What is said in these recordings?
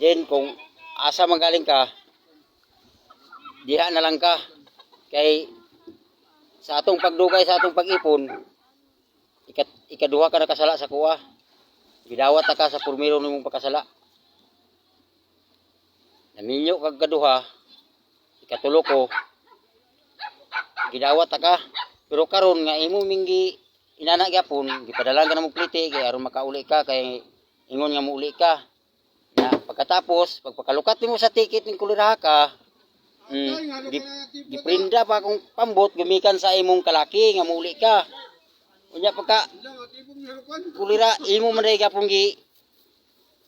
Then kung asa magaling ka, diha na lang ka. Kay sa atong pagdugay, sa atong pag-ipon, ikaduha ka nakasala sa kuha. Gidawat ka sa purmiro nimong pagkasala. Naminyo kag kaduha, ikatulo ko, gidawat ka. Pero karon nga imo minggi inana gyapon, gipadalan ka na mo plite kay aron makauli ka kay ingon nga muuli ka. Na pagkatapos, pagpakalukat nimo sa ticket ning kuliraha ka, giprinda pa akong pambot gumikan sa imong kalaki nga muuli ka. Unya pagka kulira imo man day gyapon gi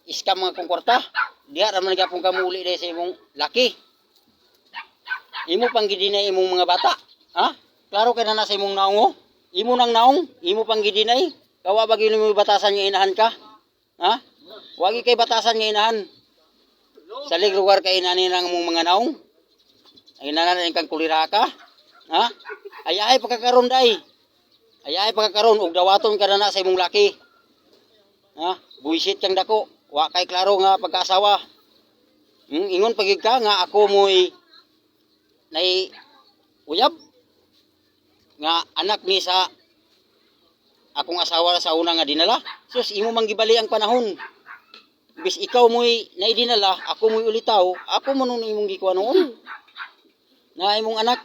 iskam mga kong kwarta. Diha ra man gyapon ka muuli day sa imong laki. Imo pang gidinay imong mga bata. Ha? Klaro kay na sa imong naong. Imo nang naong, imo pang gidinay. Kawa ba gyud mo batasan nga inahan ka? Ha? Wagi kay batasan nga inahan. Sa lugar kay inani nang mong mga naong. Ay inanan kang kulira ka. Ha? Ayahay pagkakaron day. Ayahay pagkakaron og dawaton ka na sa imong laki. Ha? Buisit kang dako. Wa kay klaro nga pagkaasawa. Ingon pagig ka nga ako mo'y nay uyab nga anak ni sa akong asawa sa una nga dinala. Sus imo manggibali ang panahon. Bis ikaw mo'y naidinala, ako mo'y ulitaw, ako man nun imong gikuha noon. Na imong anak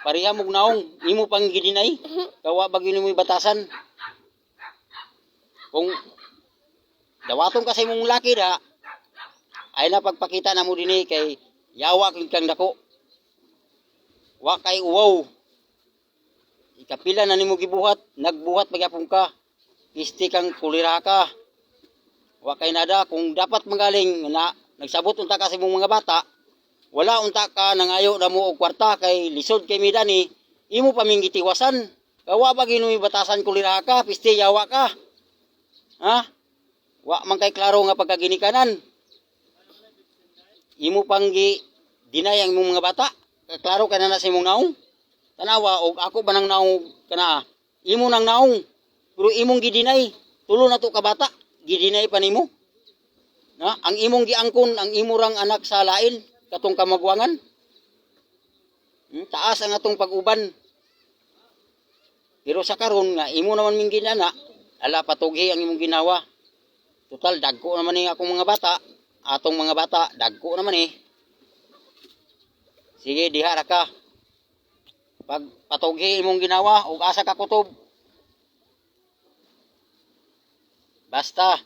pareha mong naong, imo pang gidinay, kawa bagyo mo'y batasan. Kung dawaton ka sa imong laki da, ay na pagpakita na mo din kay yawa kang dako. Wa kay uwaw. Ikapila na nimo gibuhat, nagbuhat magyapon ka. Pisti kang kulira ka. Wa kay nada kung dapat magaling na nagsabot unta ka sa imong mga bata, wala unta ka nangayo na mo og kwarta kay lisod kay midani, imo paminggitiwasan. Kawa ba ginuy batasan kulira ka, pisti yawa ka. Ha? Wa man kay klaro nga pagkaginikanan. Imo panggi dinay ang imong mga bata. Klaro ka na sa imong naong. Tanawa og ako ba nang naong kana? Imo nang naong. Pero imong gidinay. Tulo na to ka bata. Gidinay pa nimo. Na, ang imong giangkon, ang imurang anak sa lain katong kamagwangan. Taas ang atong pag-uban. Pero sa karon nga imo naman ming ginana, ala patugi ang imong ginawa. Total dagko naman ni akong mga bata. Atong mga bata, dagko naman eh. Sige, diha ra ka. Pag patugi imong ginawa, ug asa ka kutob. Basta,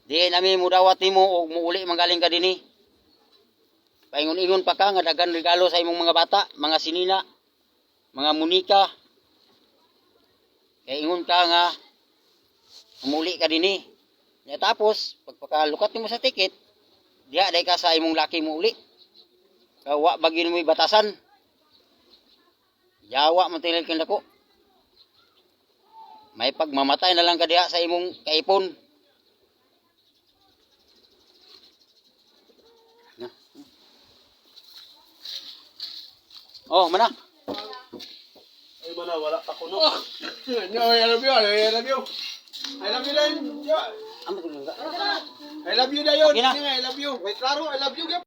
di nami mudawat nimo ug muuli magaling ka dinhi. Paingon-ingon pa ka nga dagan regalo sa imong mga bata, mga sinina, mga munika. Kaya ingon ka nga muuli ka dinhi. Ya tapos, pagpakalukat nimo sa ticket, diha day ka sa imong laki muuli. Kawa bagin mo batasan. Yawa man tilil kang dako. May pagmamatay na lang ka diha sa imong kaipon. Oh, mana? Ay, mana, wala pa ko, no? No, I love you, I love you. I love you, Dayon. Ano to nga? I love you, Dayon. Okay na. I love you. Wait, klaro, I love you.